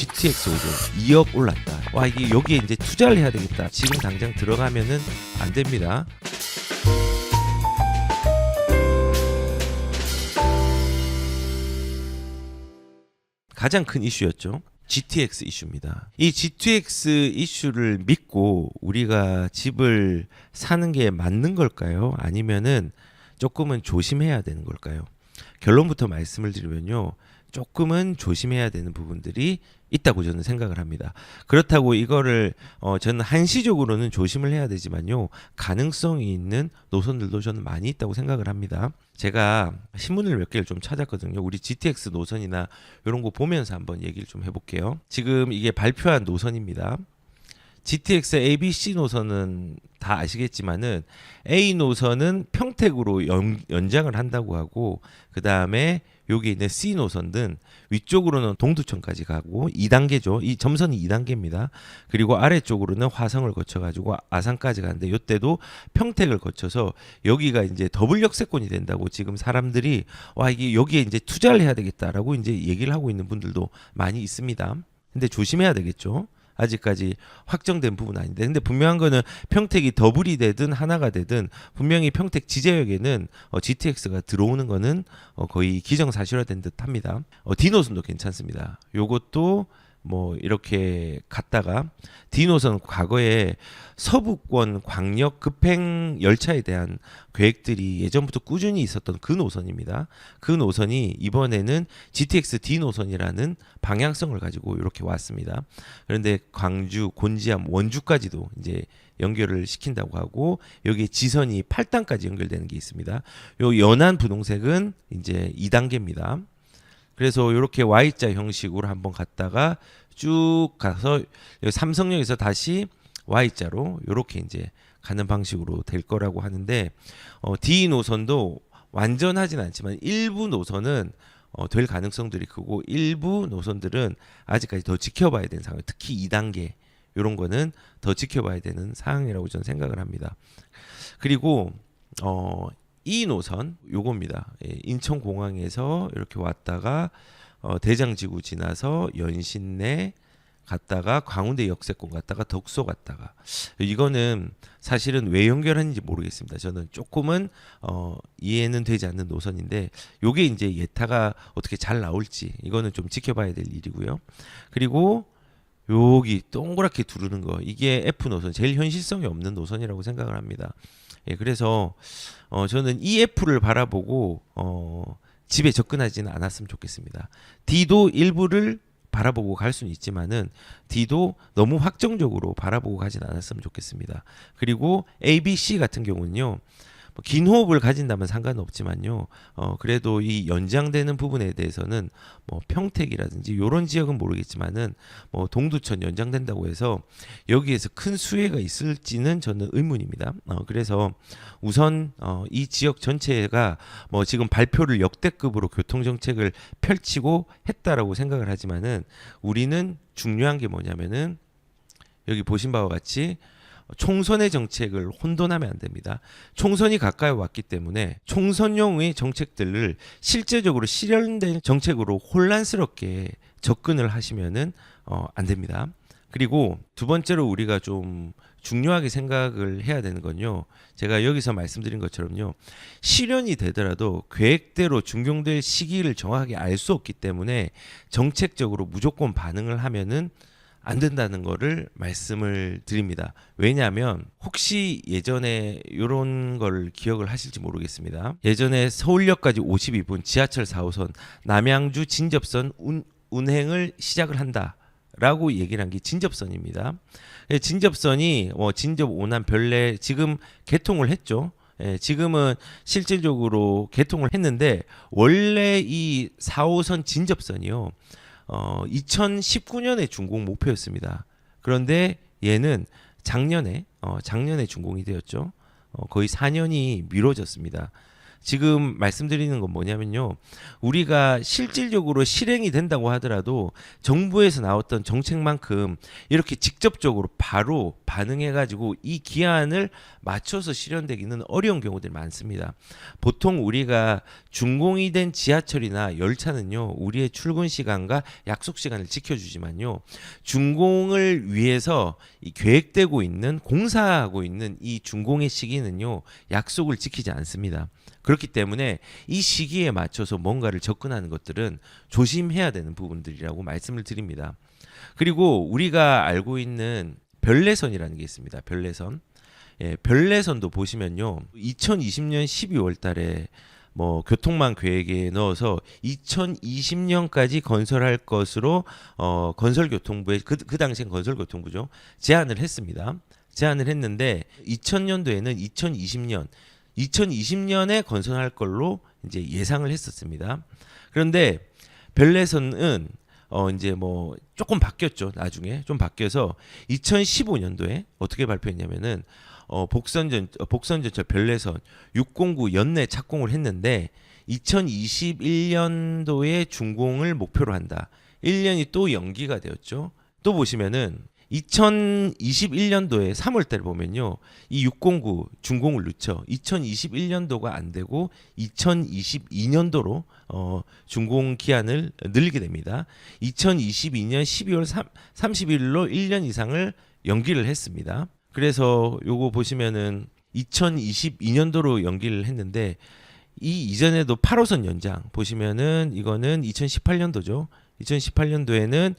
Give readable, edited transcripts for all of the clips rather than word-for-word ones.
GTX 오전 2억 올랐다. 와, 이게 여기에 이제 투자를 해야 되겠다. 지금 당장 들어가면은 안 됩니다. 가장 큰 이슈였죠. GTX 이슈입니다. 이 GTX 이슈를 믿고 우리가 집을 사는 게 맞는 걸까요? 아니면은 조금은 조심해야 되는 걸까요? 결론부터 말씀을 드리면요. 조금은 조심해야 되는 부분들이 있다고 저는 생각을 합니다. 그렇다고 이거를 저는 한시적으로는 조심을 해야 되지만요. 가능성이 있는 노선들도 저는 많이 있다고 생각을 합니다. 제가 신문을 몇 개를 좀 찾았거든요. 우리 GTX 노선이나 이런 거 보면서 한번 얘기를 좀 해볼게요. 지금 이게 발표한 노선입니다. GTX ABC 노선은 다 아시겠지만은 A 노선은 평택으로 연장을 한다고 하고, 그 다음에 여기 있는 C 노선은 위쪽으로는 동두천까지 가고 2단계죠. 이 점선이 2단계입니다. 그리고 아래쪽으로는 화성을 거쳐가지고 아산까지 가는데 이때도 평택을 거쳐서 여기가 이제 더블 역세권이 된다고 지금 사람들이 와, 이게 여기에 이제 투자를 해야 되겠다라고 이제 얘기를 하고 있는 분들도 많이 있습니다. 근데 조심해야 되겠죠. 아직까지 확정된 부분은 아닌데, 근데 분명한 거는 평택이 더블이 되든 하나가 되든 분명히 평택 지제역에는 GTX가 들어오는 거는 거의 기정사실화된 듯합니다. D노선도 괜찮습니다. 요것도 뭐 이렇게 갔다가 D노선 과거에 서부권 광역 급행 열차에 대한 계획들이 예전부터 꾸준히 있었던 그 노선입니다. 그 노선이 이번에는 GTX D노선이라는 방향성을 가지고 이렇게 왔습니다. 그런데 광주, 곤지암, 원주까지도 이제 연결을 시킨다고 하고, 여기 지선이 8단까지 연결되는 게 있습니다. 요 연한 분홍색은 이제 2단계입니다. 그래서 이렇게 Y자 형식으로 한번 갔다가 쭉 가서 삼성역에서 다시 Y자로 이렇게 이제 가는 방식으로 될 거라고 하는데, D 노선도 완전하진 않지만 일부 노선은 될 가능성들이 크고, 일부 노선들은 아직까지 더 지켜봐야 되는 상황, 특히 2단계 이런 거는 더 지켜봐야 되는 상황이라고 저는 생각을 합니다. 그리고 이 노선 요겁니다. 인천공항에서 이렇게 왔다가 대장지구 지나서 연신내 갔다가 광운대 역세권 갔다가 덕소 갔다가, 이거는 사실은 왜 연결하는지 모르겠습니다. 저는 조금은 이해는 되지 않는 노선인데, 요게 이제 예타가 어떻게 잘 나올지 이거는 좀 지켜봐야 될 일이고요. 그리고 여기 동그랗게 두르는 거, 이게 F 노선, 제일 현실성이 없는 노선이라고 생각을 합니다. 예, 그래서 저는 이 F를 바라보고 집에 접근하지는 않았으면 좋겠습니다. D도 일부를 바라보고 갈 수는 있지만은 D도 너무 확정적으로 바라보고 가진 않았으면 좋겠습니다. 그리고 A, B, C 같은 경우는요, 긴 호흡을 가진다면 상관은 없지만요, 그래도 이 연장되는 부분에 대해서는 뭐 평택이라든지 이런 지역은 모르겠지만은 뭐 동두천 연장된다고 해서 여기에서 큰 수혜가 있을지는 저는 의문입니다. 그래서 우선 이 지역 전체가 뭐 지금 발표를 역대급으로 교통 정책을 펼치고 했다라고 생각을 하지만은, 우리는 중요한 게 뭐냐면은 여기 보신 바와 같이 총선의 정책을 혼돈하면 안 됩니다. 총선이 가까이 왔기 때문에 총선용의 정책들을 실제적으로 실현된 정책으로 혼란스럽게 접근을 하시면은 안 됩니다. 그리고 두 번째로 우리가 좀 중요하게 생각을 해야 되는 건요, 제가 여기서 말씀드린 것처럼요, 실현이 되더라도 계획대로 준공될 시기를 정확하게 알 수 없기 때문에 정책적으로 무조건 반응을 하면은 안 된다는 거를 말씀을 드립니다. 왜냐하면 혹시 예전에 이런 걸 기억을 하실지 모르겠습니다. 예전에 서울역까지 52분 지하철 4호선 남양주 진접선 운행을 시작을 한다라고 얘기를 한 게 진접선입니다. 진접선이 진접, 오남, 별내 지금 개통을 했죠. 지금은 실질적으로 개통을 했는데, 원래 이 4호선 진접선이요, 2019년에 준공 목표였습니다. 그런데 얘는 작년에 준공이 되었죠. 거의 4년이 미뤄졌습니다. 지금 말씀드리는 건 뭐냐면요. 우리가 실질적으로 실행이 된다고 하더라도 정부에서 나왔던 정책만큼 이렇게 직접적으로 바로 반응해가지고 이 기한을 맞춰서 실현되기는 어려운 경우들이 많습니다. 보통 우리가 준공이 된 지하철이나 열차는요, 우리의 출근 시간과 약속 시간을 지켜주지만요, 준공을 위해서 계획되고 있는 공사하고 있는 이 준공의 시기는요, 약속을 지키지 않습니다. 그렇기 때문에 이 시기에 맞춰서 뭔가를 접근하는 것들은 조심해야 되는 부분들이라고 말씀을 드립니다. 그리고 우리가 알고 있는 별내선이라는 게 있습니다. 별내선. 예, 별내선도 보시면요. 2020년 12월 달에 뭐 교통망 계획에 넣어서 2020년까지 건설할 것으로 건설교통부에 그 당시엔 건설교통부죠. 제안을 했습니다. 제안을 했는데 2000년도에는 2020년에 건설할 걸로 이제 예상을 했었습니다. 그런데 별내선은 이제 뭐 조금 바뀌었죠. 나중에 좀 바뀌어서 2015년도에 어떻게 발표했냐면은 복선전철 별내선 609 연내 착공을 했는데 2021년도에 준공을 목표로 한다. 1년이 또 연기가 되었죠. 또 보시면은 2021년도에 3월 달에 보면요. 이 609 준공을 늦춰 2021년도가 안 되고 2022년도로 준공 기한을 늘리게 됩니다. 2022년 12월 30일로 1년 이상을 연기를 했습니다. 그래서 요거 보시면은 2022년도로 연기를 했는데 이 이전에도 8호선 연장 보시면은 이거는 2018년도죠. 2018년도에는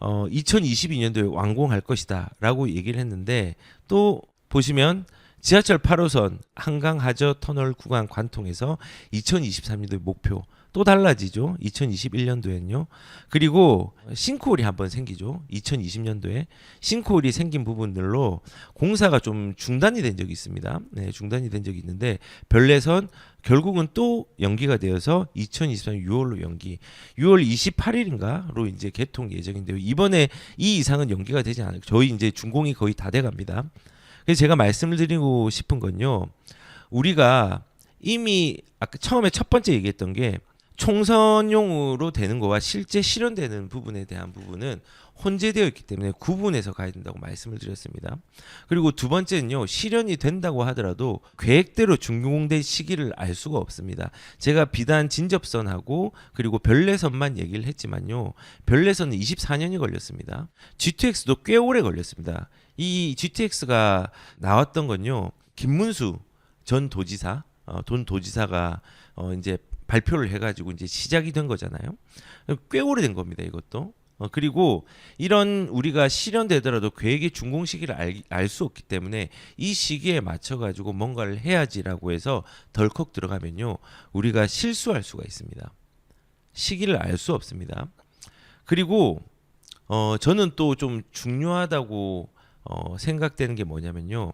2022년도에 완공할 것이다라고 얘기를 했는데 또 보시면 지하철 8호선 한강 하저 터널 구간 관통에서 2023년도의 목표 또 달라지죠. 2021년도에는요. 그리고 싱크홀이 한번 생기죠. 2020년도에 싱크홀이 생긴 부분들로 공사가 좀 중단이 된 적이 있습니다. 네, 중단이 된 적이 있는데 별내선 결국은 또 연기가 되어서 2023년 6월로 연기, 6월 28일인가로 이제 개통 예정인데요. 이번에 이 이상은 연기가 되지 않아요. 저희 이제 준공이 거의 다 돼갑니다. 그래서 제가 말씀을 드리고 싶은 건요. 우리가 이미 아까 처음에 첫 번째 얘기했던 게 총선용으로 되는 거와 실제 실현되는 부분에 대한 부분은 혼재되어 있기 때문에 구분해서 가야 된다고 말씀을 드렸습니다. 그리고 두 번째는요. 실현이 된다고 하더라도 계획대로 준공될 시기를 알 수가 없습니다. 제가 비단 진접선하고 그리고 별내선만 얘기를 했지만요. 별내선은 24년이 걸렸습니다. GTX도 꽤 오래 걸렸습니다. 이 GTX가 나왔던 건요. 김문수 전 도지사, 도지사가 이제 발표를 해가지고 이제 시작이 된 거잖아요. 꽤 오래된 겁니다, 이것도. 그리고 이런 우리가 실현되더라도 계획의 준공 시기를 알 수 없기 때문에 이 시기에 맞춰가지고 뭔가를 해야지라고 해서 덜컥 들어가면요, 우리가 실수할 수가 있습니다. 시기를 알 수 없습니다. 그리고 저는 또 좀 중요하다고 생각되는 게 뭐냐면요,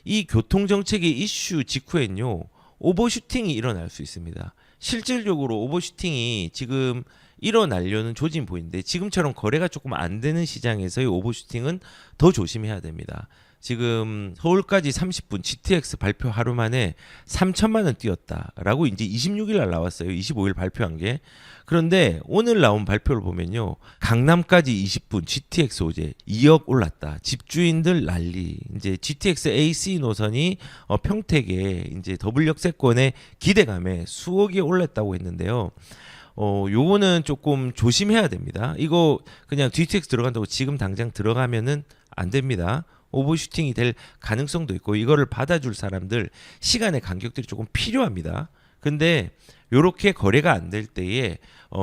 이 교통정책의 이슈 직후엔요, 오버슈팅이 일어날 수 있습니다. 실질적으로 오버슈팅이 지금 일어나려는 조짐이 보이는데 지금처럼 거래가 조금 안 되는 시장에서의 오버슈팅은 더 조심해야 됩니다. 지금 서울까지 30분 GTX 발표 하루 만에 3천만 원 뛰었다라고 이제 26일 날 나왔어요. 25일 발표한 게. 그런데 오늘 나온 발표를 보면요. 강남까지 20분 GTX 어제 2억 올랐다. 집주인들 난리. 이제 GTX AC 노선이 평택에 이제 더블 역세권의 기대감에 수억이 올랐다고 했는데요. 요거는 조금 조심해야 됩니다. 이거 그냥 GTX 들어간다고 지금 당장 들어가면은 안 됩니다. 오버슈팅이 될 가능성도 있고 이거를 받아줄 사람들 시간의 간격들이 조금 필요합니다. 근데 요렇게 거래가 안 될 때에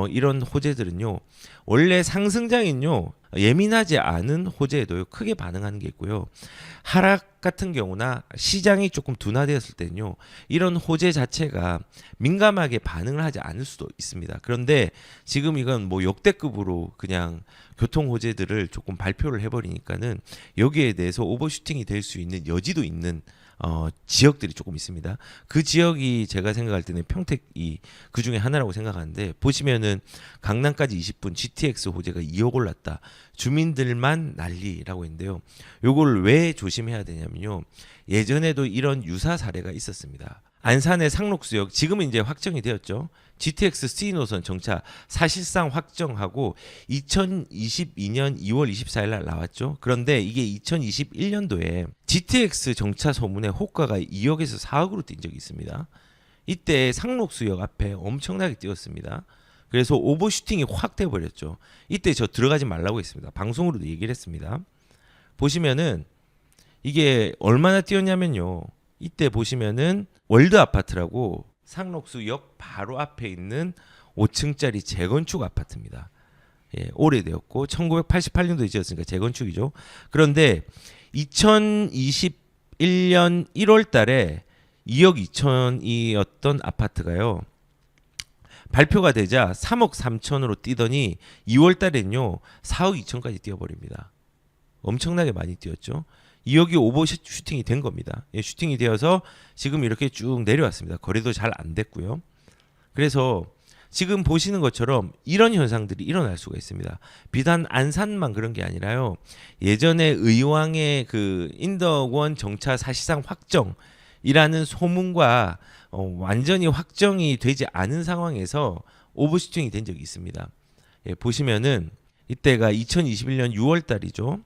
이런 호재들은요. 원래 상승장인요. 예민하지 않은 호재에도 크게 반응하는 게 있고요. 하락 같은 경우나 시장이 조금 둔화되었을 때는요. 이런 호재 자체가 민감하게 반응을 하지 않을 수도 있습니다. 그런데 지금 이건 뭐 역대급으로 그냥 교통 호재들을 조금 발표를 해버리니까는 여기에 대해서 오버슈팅이 될 수 있는 여지도 있는 지역들이 조금 있습니다. 그 지역이 제가 생각할 때는 평택이 그 중에 하나라고 생각하는데 보시면은 강남까지 20분 GTX 호재가 2억 올랐다. 주민들만 난리라고 했는데요. 요걸 왜 조심해야 되냐면요. 예전에도 이런 유사 사례가 있었습니다. 안산의 상록수역 지금은 이제 확정이 되었죠. GTX C 노선 정차 사실상 확정하고 2022년 2월 24일 날 나왔죠. 그런데 이게 2021년도에 GTX 정차 소문에 호가가 2억에서 4억으로 뛴 적이 있습니다. 이때 상록수역 앞에 엄청나게 뛰었습니다. 그래서 오버슈팅이 확 돼버렸죠. 이때 저 들어가지 말라고 했습니다. 방송으로도 얘기를 했습니다. 보시면은 이게 얼마나 뛰었냐면요. 이때 보시면은 월드 아파트라고 상록수역 바로 앞에 있는 5층짜리 재건축 아파트입니다. 예, 오래되었고 1988년도에 지었으니까 재건축이죠. 그런데 2021년 1월 달에 2억 2천이었던 아파트가요. 발표가 되자 3억 3천으로 뛰더니 2월 달엔요. 4억 2천까지 뛰어버립니다. 엄청나게 많이 뛰었죠. 2억이 오버 슈팅이 된 겁니다. 예, 슈팅이 되어서 지금 이렇게 쭉 내려왔습니다. 거래도 잘 안 됐고요. 그래서 지금 보시는 것처럼 이런 현상들이 일어날 수가 있습니다. 비단 안산만 그런 게 아니라요. 예전에 의왕의 그 인덕원 정차 사실상 확정이라는 소문과 완전히 확정이 되지 않은 상황에서 오버슈팅이 된 적이 있습니다. 예, 보시면은 이때가 2021년 6월 달이죠.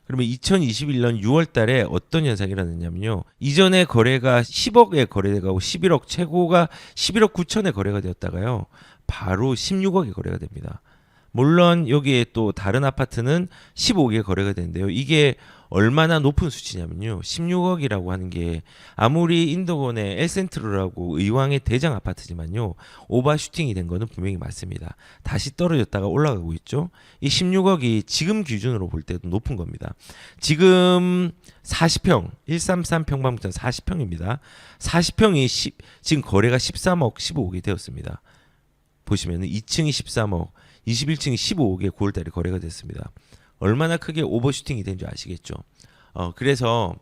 그러면 2021년 6월 달에 어떤 현상이 일어났냐면요. 이전에 거래가 10억에 거래되고 11억 최고가 11억 9천에 거래가 되었다가요. 바로 16억에 거래가 됩니다. 물론 여기에 또 다른 아파트는 15억에 거래가 되는데요. 이게 얼마나 높은 수치냐면요. 16억이라고 하는 게 아무리 인덕원의 엘센트로라고 의왕의 대장 아파트지만요. 오버슈팅이 된 거는 분명히 맞습니다. 다시 떨어졌다가 올라가고 있죠. 이 16억이 지금 기준으로 볼 때도 높은 겁니다. 지금 40평, 133평방미터 40평입니다. 40평이 지금 거래가 13억, 15억이 되었습니다. 보시면 2층이 13억, 21층이 15억에 9월달에 거래가 됐습니다. 얼마나 크게 오버슈팅이 된 줄 아시겠죠. 그래서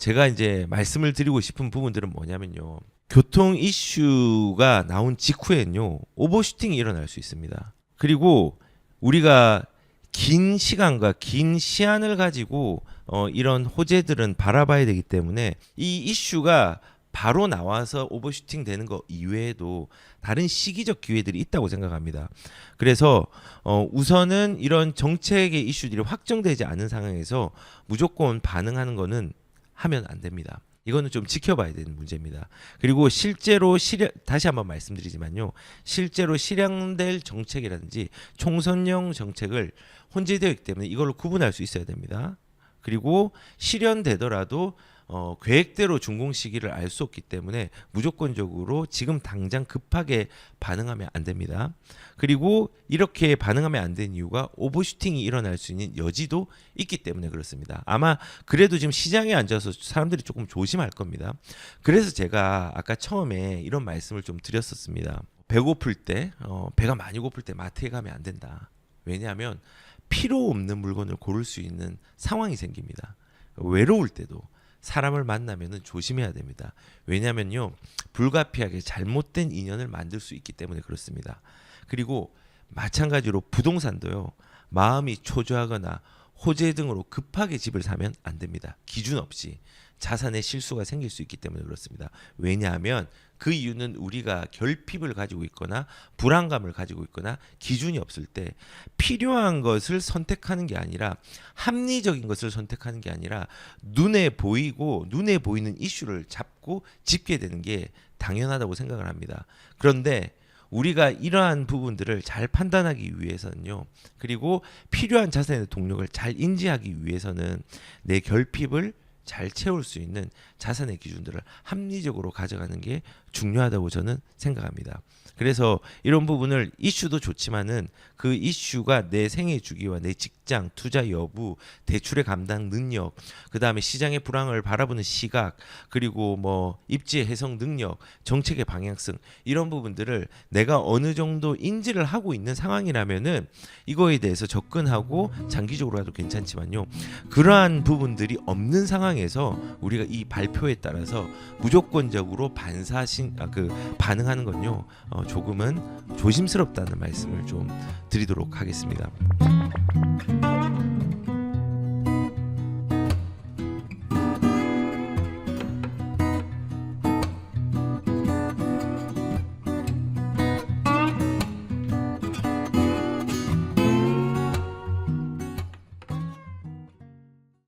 제가 이제 말씀을 드리고 싶은 부분들은 뭐냐면요. 교통 이슈가 나온 직후엔요. 오버슈팅이 일어날 수 있습니다. 그리고 우리가 긴 시간과 긴 시한을 가지고 이런 호재들은 바라봐야 되기 때문에 이 이슈가 바로 나와서 오버슈팅 되는 거 이외에도 다른 시기적 기회들이 있다고 생각합니다. 그래서 우선은 이런 정책의 이슈들이 확정되지 않은 상황에서 무조건 반응하는 거는 하면 안 됩니다. 이거는 좀 지켜봐야 되는 문제입니다. 그리고 실제로 다시 한번 말씀드리지만요. 실제로 실행될 정책이라든지 총선형 정책을 혼재되어 있기 때문에 이걸로 구분할 수 있어야 됩니다. 그리고 실현되더라도 계획대로 준공 시기를 알 수 없기 때문에 무조건적으로 지금 당장 급하게 반응하면 안 됩니다. 그리고 이렇게 반응하면 안 되는 이유가 오버슈팅이 일어날 수 있는 여지도 있기 때문에 그렇습니다. 아마 그래도 지금 시장에 앉아서 사람들이 조금 조심할 겁니다. 그래서 제가 아까 처음에 이런 말씀을 좀 드렸었습니다. 배고플 때, 배가 많이 고플 때 마트에 가면 안 된다. 왜냐하면 필요 없는 물건을 고를 수 있는 상황이 생깁니다. 외로울 때도 사람을 만나면은 조심해야 됩니다. 왜냐면요. 불가피하게 잘못된 인연을 만들 수 있기 때문에 그렇습니다. 그리고 마찬가지로 부동산도요. 마음이 초조하거나 호재 등으로 급하게 집을 사면 안 됩니다. 기준 없이 자산에 실수가 생길 수 있기 때문에 그렇습니다. 왜냐하면 그 이유는 우리가 결핍을 가지고 있거나 불안감을 가지고 있거나 기준이 없을 때 필요한 것을 선택하는 게 아니라 합리적인 것을 선택하는 게 아니라 눈에 보이는 이슈를 잡고 짚게 되는 게 당연하다고 생각을 합니다. 그런데 우리가 이러한 부분들을 잘 판단하기 위해서는요. 그리고 필요한 자산의 동력을 잘 인지하기 위해서는 내 결핍을 잘 채울 수 있는 자산의 기준들을 합리적으로 가져가는 게 중요하다고 저는 생각합니다. 그래서 이런 부분을 이슈도 좋지만은 그 이슈가 내 생애 주기와 내 직장, 투자 여부, 대출의 감당 능력, 그 다음에 시장의 불황을 바라보는 시각, 그리고 뭐 입지 해석 능력, 정책의 방향성 이런 부분들을 내가 어느 정도 인지를 하고 있는 상황이라면은 이거에 대해서 접근하고 장기적으로 가도 괜찮지만요. 그러한 부분들이 없는 상황에서 우리가 이 발표에 따라서 무조건적으로 반응하는 건요. 조금은 조심스럽다는 말씀을 좀 드리도록 하겠습니다.